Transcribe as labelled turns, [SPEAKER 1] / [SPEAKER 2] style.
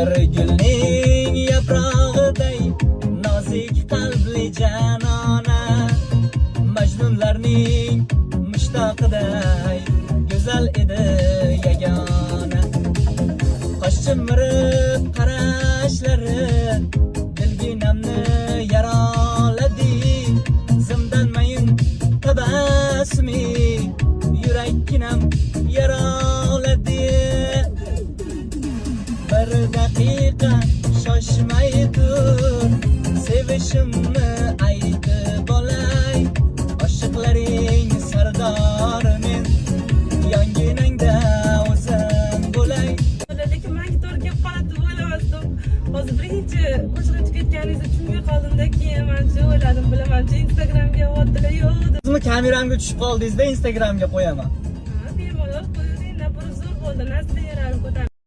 [SPEAKER 1] Bir gülning yaprog'iday nozik qalbli janona, Majnunlarning mushtoqiday go'zal edi yagona. Qosh chimirib qarashlari dilginamni yaroladi, zimdan mayin tabassumi yurakkinam yaroladi. Bir daqiqa shoshmay tur, sevishimni aytib olay. Oshiqlaring sardori men, yonginangda o'zim bo'lay.
[SPEAKER 2] Lekin men gitarga qarab o'ylamasdim. Hozir birinchi qo'shiq aytib ketganingizni tushunmay qoldimda, keyin mencha o'yladim, bilamanchi Instagramga otdilar yo'q.
[SPEAKER 1] Sizmi kameramga tushib qoldingizda Instagramga qo'yaman.